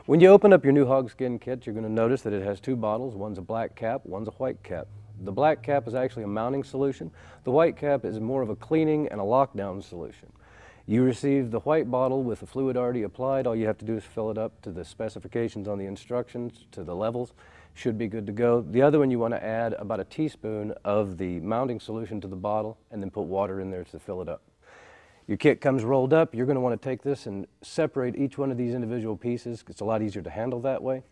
When you open up your new Hog Skin kit, you're going to notice that it has two bottles. One's a black cap, one's a white cap. The black cap is actually a mounting solution. The white cap is more of a cleaning and a lockdown solution. You receive the white bottle with the fluid already applied. All you have to do is fill it up to the specifications on the instructions, to the levels. Should be good to go. The other one, you want to add about a teaspoon of the mounting solution to the bottle and then put water in there to fill it up. Your kit comes rolled up. You're going to want to take this and separate each one of these individual pieces. It's a lot easier to handle that way.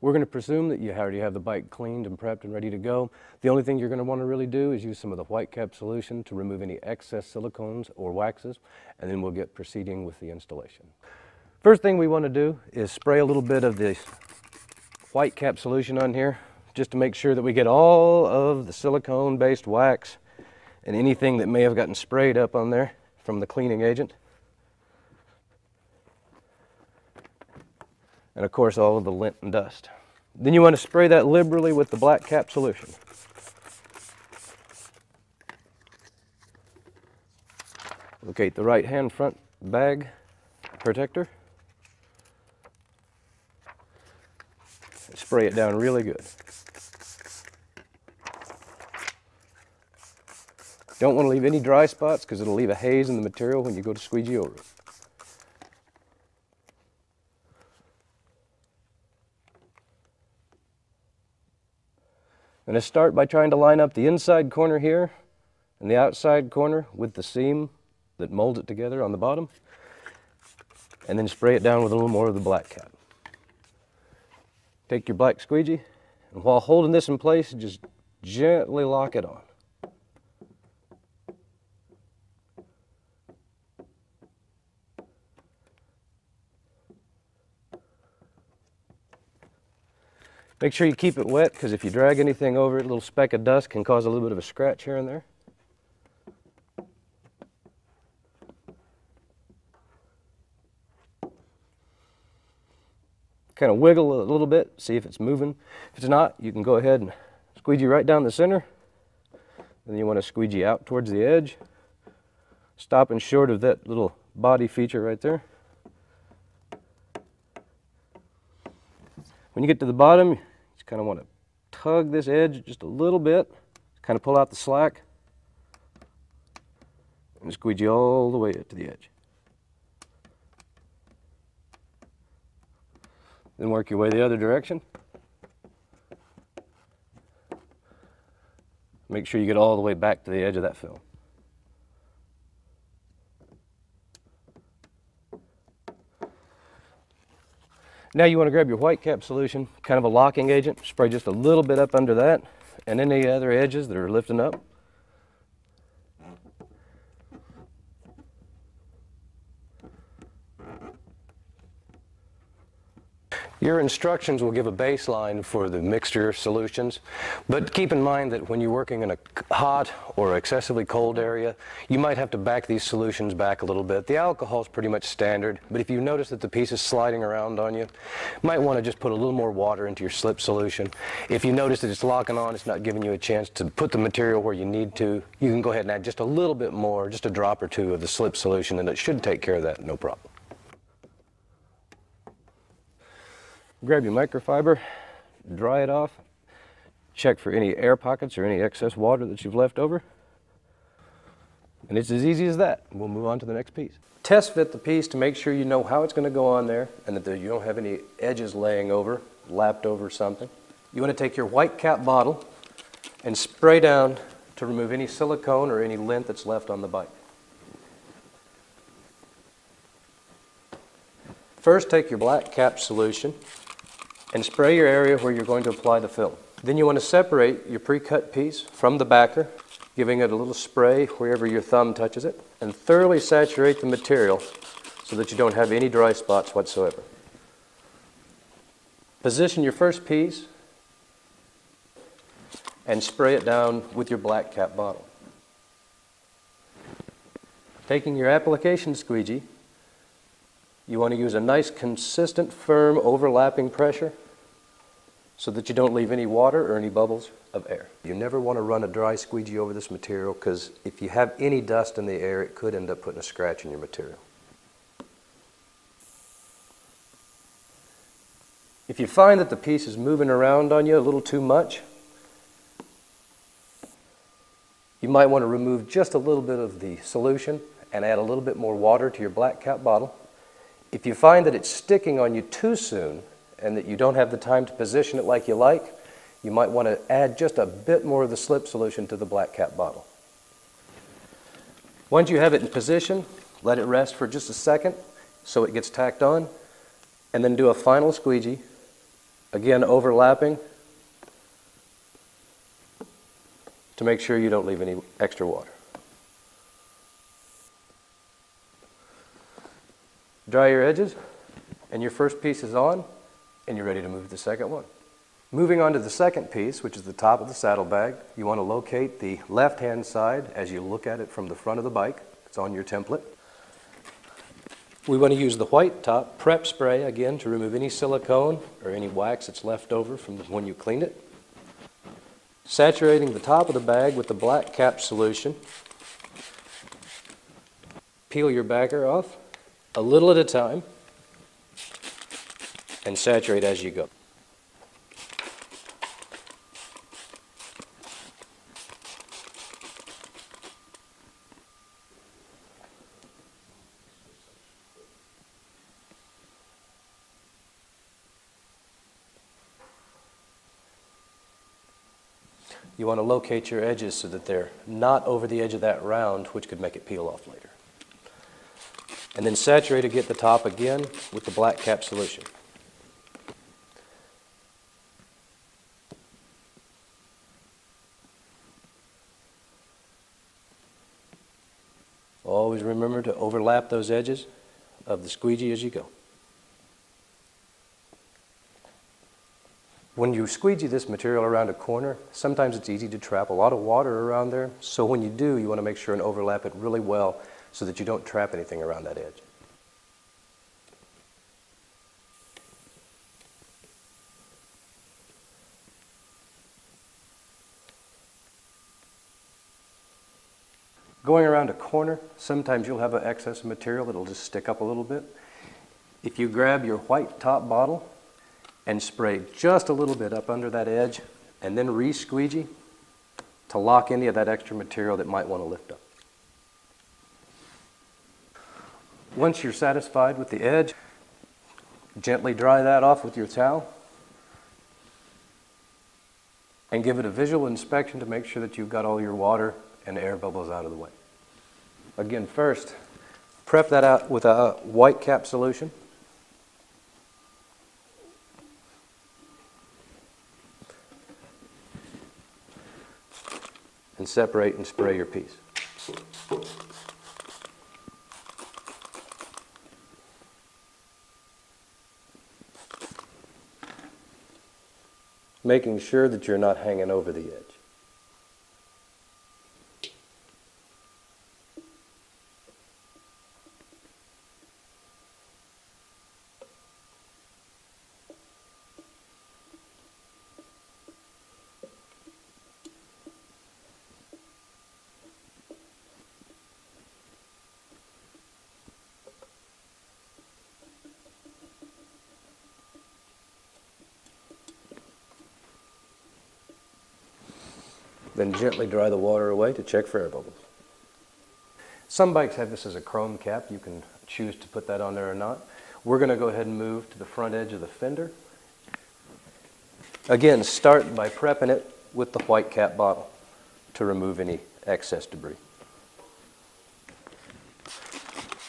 We're going to presume that you already have the bike cleaned and prepped and ready to go. The only thing you're going to want to really do is use some of the white cap solution to remove any excess silicones or waxes, and then we'll get proceeding with the installation. First thing we want to do is spray a little bit of this white cap solution on here, just to make sure that we get all of the silicone-based wax and anything that may have gotten sprayed up on there from the cleaning agent. And of course all of the lint and dust. Then you want to spray that liberally with the black cap solution. Locate the right hand front bag protector. And spray it down really good. Don't want to leave any dry spots because it'll leave a haze in the material when you go to squeegee over it. I'm going to start by trying to line up the inside corner here and the outside corner with the seam that molds it together on the bottom, and then spray it down with a little more of the black cap. Take your black squeegee, and while holding this in place, just gently lock it on. Make sure you keep it wet, because if you drag anything over it, a little speck of dust can cause a little bit of a scratch here and there. Kind of wiggle a little bit, see if it's moving. If it's not, you can go ahead and squeegee right down the center. Then you want to squeegee out towards the edge, stopping short of that little body feature right there. When you get to the bottom, you just kind of want to tug this edge just a little bit, kind of pull out the slack, and squeegee all the way up to the edge. Then work your way the other direction. Make sure you get all the way back to the edge of that film. Now you want to grab your white cap solution, kind of a locking agent, spray just a little bit up under that and any other edges that are lifting up. Your instructions will give a baseline for the mixture solutions, but keep in mind that when you're working in a hot or excessively cold area, you might have to back these solutions back a little bit. The alcohol is pretty much standard, but if you notice that the piece is sliding around on you, you might want to just put a little more water into your slip solution. If you notice that it's locking on, it's not giving you a chance to put the material where you need to, you can go ahead and add just a little bit more, just a drop or two of the slip solution, and it should take care of that, no problem. Grab your microfiber, dry it off, check for any air pockets or any excess water that you've left over. And it's as easy as that. We'll move on to the next piece. Test fit the piece to make sure you know how it's going to go on there and that you don't have any edges laying over, lapped over something. You want to take your white cap bottle and spray down to remove any silicone or any lint that's left on the bike. First, take your black cap solution and spray your area where you're going to apply the film. Then you want to separate your pre-cut piece from the backer, giving it a little spray wherever your thumb touches it, and thoroughly saturate the material so that you don't have any dry spots whatsoever. Position your first piece and spray it down with your black cap bottle. Taking your application squeegee, you want to use a nice, consistent, firm, overlapping pressure so that you don't leave any water or any bubbles of air. You never want to run a dry squeegee over this material because if you have any dust in the air, it could end up putting a scratch in your material. If you find that the piece is moving around on you a little too much, you might want to remove just a little bit of the solution and add a little bit more water to your black cap bottle. If you find that it's sticking on you too soon and that you don't have the time to position it like you like, you might want to add just a bit more of the slip solution to the black cap bottle. Once you have it in position, let it rest for just a second so it gets tacked on, and then do a final squeegee, again overlapping, to make sure you don't leave any extra water. Dry your edges, and your first piece is on, and you're ready to move to the second one. Moving on to the second piece, which is the top of the saddlebag, you want to locate the left-hand side as you look at it from the front of the bike. It's on your template. We want to use the white top prep spray again to remove any silicone or any wax that's left over from when you cleaned it. Saturating the top of the bag with the black cap solution. Peel your backer off a little at a time and saturate as you go. You want to locate your edges so that they're not over the edge of that round, which could make it peel off later. And then saturate again the top again with the black cap solution. Always remember to overlap those edges of the squeegee as you go. When you squeegee this material around a corner, sometimes it's easy to trap a lot of water around there. So when you do, you want to make sure and overlap it really well so that you don't trap anything around that edge. Going around a corner, sometimes you'll have an excess material that'll just stick up a little bit. If you grab your white top bottle and spray just a little bit up under that edge and then re-squeegee to lock any of that extra material that might want to lift up. Once you're satisfied with the edge, gently dry that off with your towel and give it a visual inspection to make sure that you've got all your water and air bubbles out of the way. Again, first, prep that out with a white cap solution. And separate and spray your piece. Making sure that you're not hanging over the edge. Then gently dry the water away to check for air bubbles. Some bikes have this as a chrome cap. You can choose to put that on there or not. We're going to go ahead and move to the front edge of the fender. Again, start by prepping it with the white cap bottle to remove any excess debris.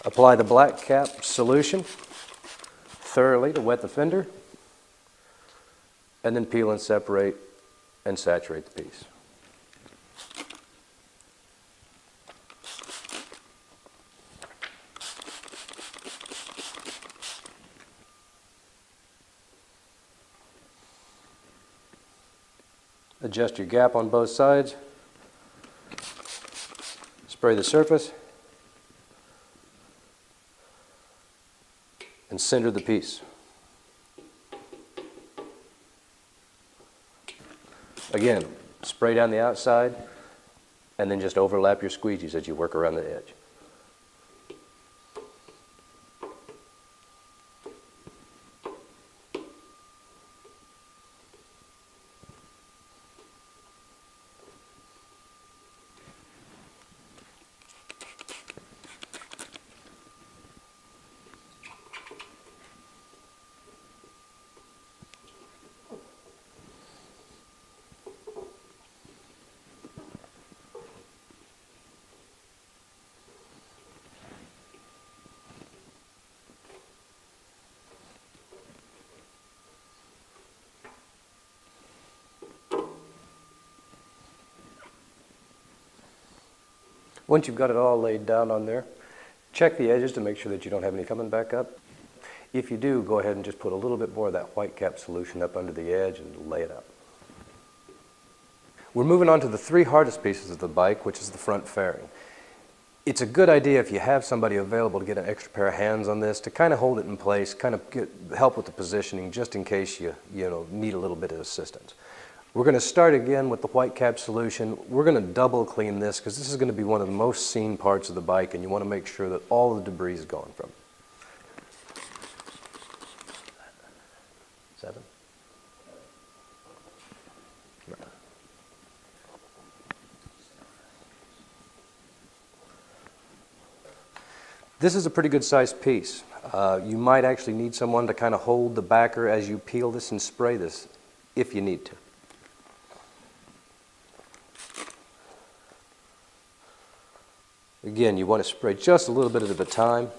Apply the black cap solution thoroughly to wet the fender, and then peel and separate and saturate the piece. Adjust your gap on both sides. Spray the surface. And center the piece. Again, spray down the outside and then just overlap your squeegees as you work around the edge. Once you've got it all laid down on there, check the edges to make sure that you don't have any coming back up. If you do, go ahead and just put a little bit more of that white cap solution up under the edge and lay it out. We're moving on to the three hardest pieces of the bike, which is the front fairing. It's a good idea if you have somebody available to get an extra pair of hands on this to kind of hold it in place, kind of help with the positioning just in case you need a little bit of assistance. We're going to start again with the white cap solution. We're going to double clean this because this is going to be one of the most seen parts of the bike and you want to make sure that all the debris is gone from it. 7. This is a pretty good sized piece. You might actually need someone to kind of hold the backer as you peel this and spray this if you need to. Again, you want to spray just a little bit at a time.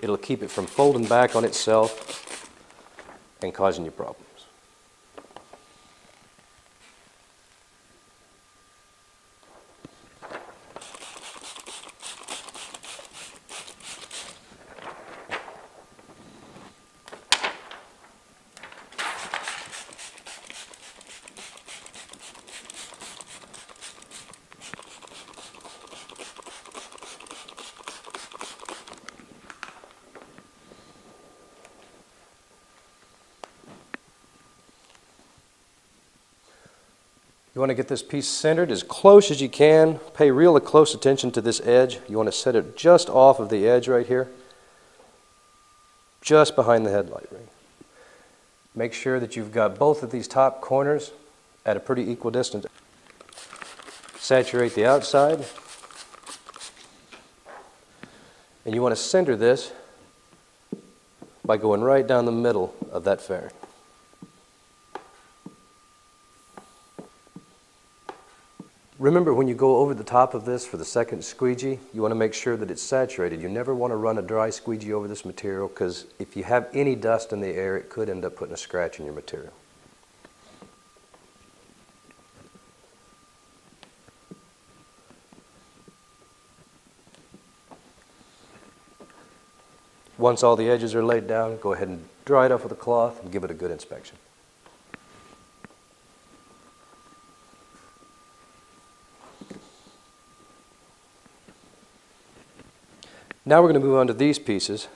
It'll keep it from folding back on itself and causing you problems. You want to get this piece centered as close as you can. Pay real close attention to this edge. You want to set it just off of the edge right here, just behind the headlight ring. Make sure that you've got both of these top corners at a pretty equal distance. Saturate the outside. And you want to center this by going right down the middle of that fairing. Remember, when you go over the top of this for the second squeegee, you want to make sure that it's saturated. You never want to run a dry squeegee over this material because if you have any dust in the air, it could end up putting a scratch in your material. Once all the edges are laid down, go ahead and dry it off with a cloth and give it a good inspection. Now we're going to move on to these pieces.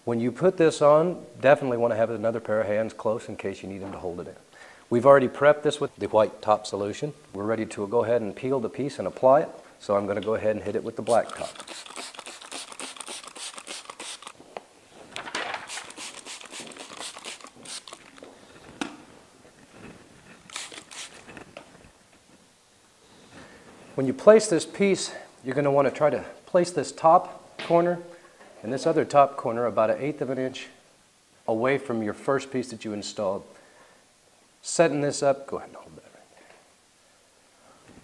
When you put this on, definitely want to have another pair of hands close in case you need them to hold it in. We've already prepped this with the white top solution. We're ready to go ahead and peel the piece and apply it. So I'm going to go ahead and hit it with the black top. When you place this piece, you're going to want to try to place this top corner and this other top corner about 1/8 of an inch away from your first piece that you installed. Setting this up, go ahead and hold that right there.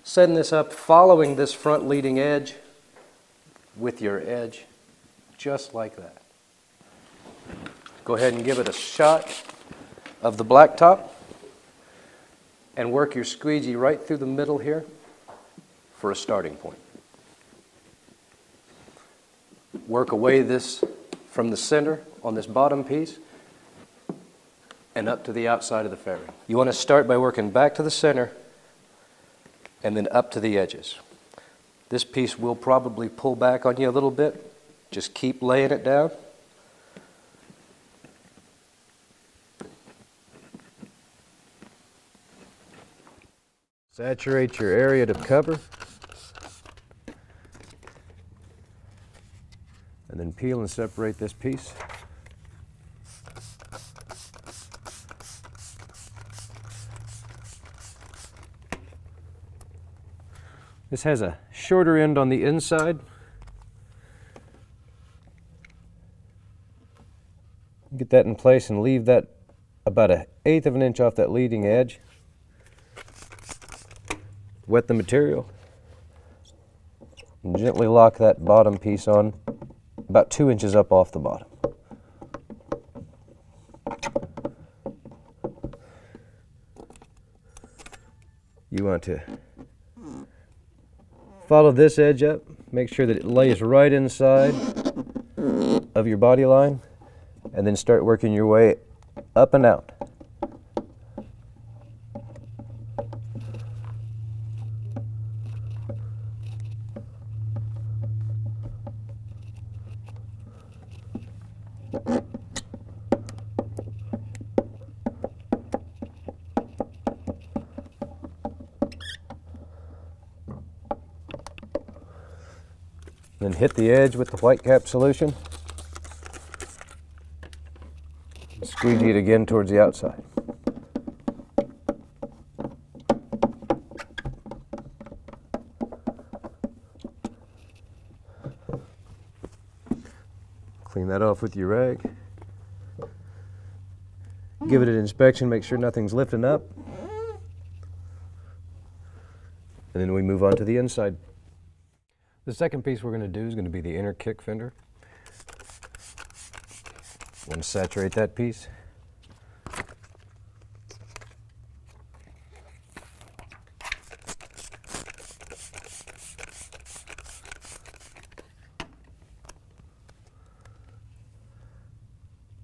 Setting this up, following this front leading edge with your edge, just like that. Go ahead and give it a shot of the black top and work your squeegee right through the middle here for a starting point. Work away this from the center on this bottom piece and up to the outside of the fairing. You want to start by working back to the center and then up to the edges. This piece will probably pull back on you a little bit. Just keep laying it down. Saturate your area to cover. And then peel and separate this piece. This has a shorter end on the inside. Get that in place and leave that about 1/8 of an inch off that leading edge. Wet the material. And gently lock that bottom piece on about 2 inches up off the bottom. You want to Follow this edge up. Make sure that it lays right inside of your body line, and then start working your way up and out. Then hit the edge with the white cap solution. And squeegee it again towards the outside. Clean that off with your rag. Give it an inspection, make sure nothing's lifting up. And then we move on to the inside. The second piece we're going to do is going to be the inner kick fender. Want to saturate that piece.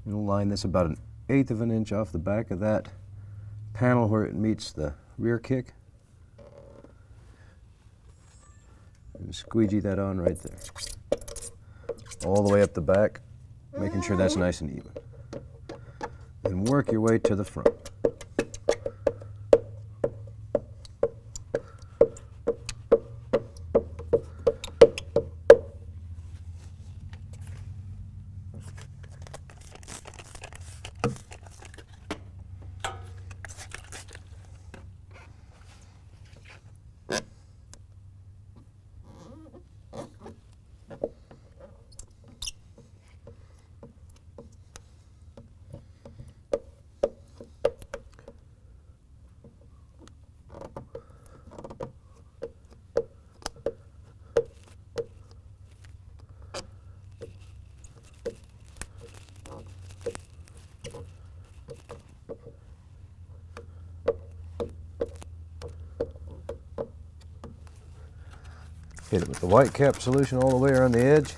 We'll line this about 1/8 of an inch off the back of that panel where it meets the rear kick. And squeegee that on right there. All the way up the back, making sure that's nice and even. And work your way to the front. Hit it with the white cap solution all the way around the edge.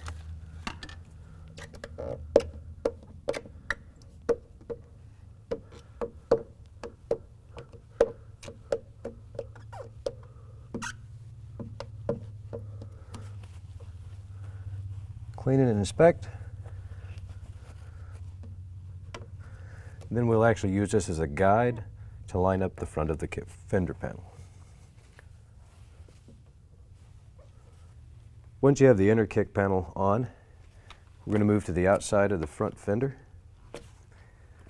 Clean it and inspect. And then we'll actually use this as a guide to line up the front of the fender panel. Once you have the inner kick panel on, we're going to move to the outside of the front fender.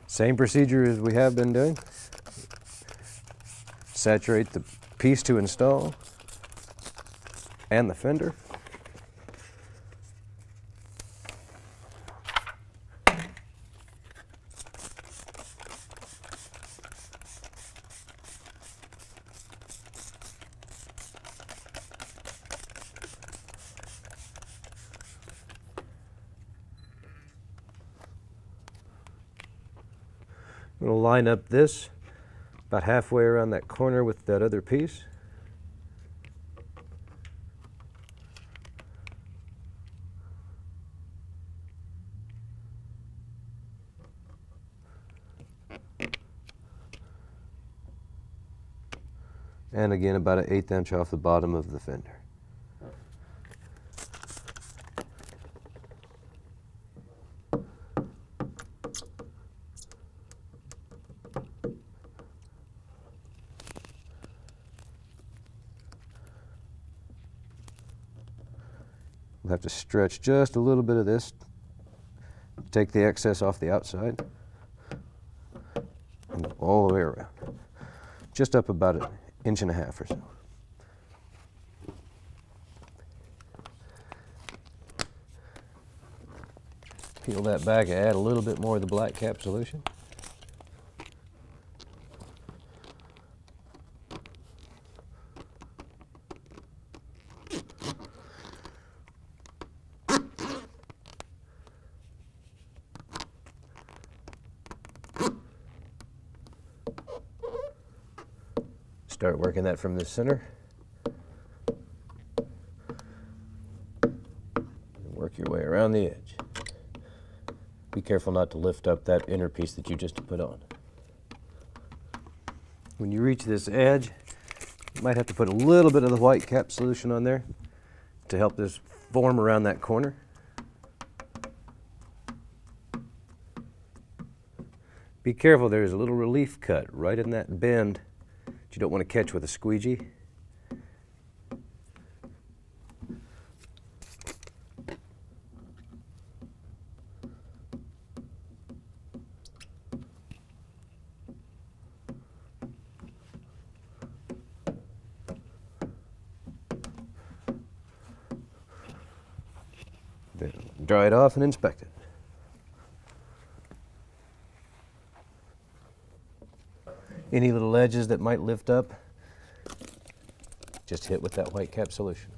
Same procedure as we have been doing. Saturate the piece to install and the fender. I'm going to line up this about halfway around that corner with that other piece. And again about 1/8 inch off the bottom of the fender. We'll have to stretch just a little bit of this, take the excess off the outside, and go all the way around. Just up about 1.5 inches or so. Peel that back and add a little bit more of the black cap solution. Start working that from the center. around the edge. Be careful not to lift up that inner piece that you just put on. When you reach this edge, you might have to put a little bit of the white cap solution on there to help this form around that corner. Be careful, there's a little relief cut right in that bend that you don't want to catch with a squeegee. Then dry it off and inspect it. Any little edges that might lift up, just hit with that white cap solution.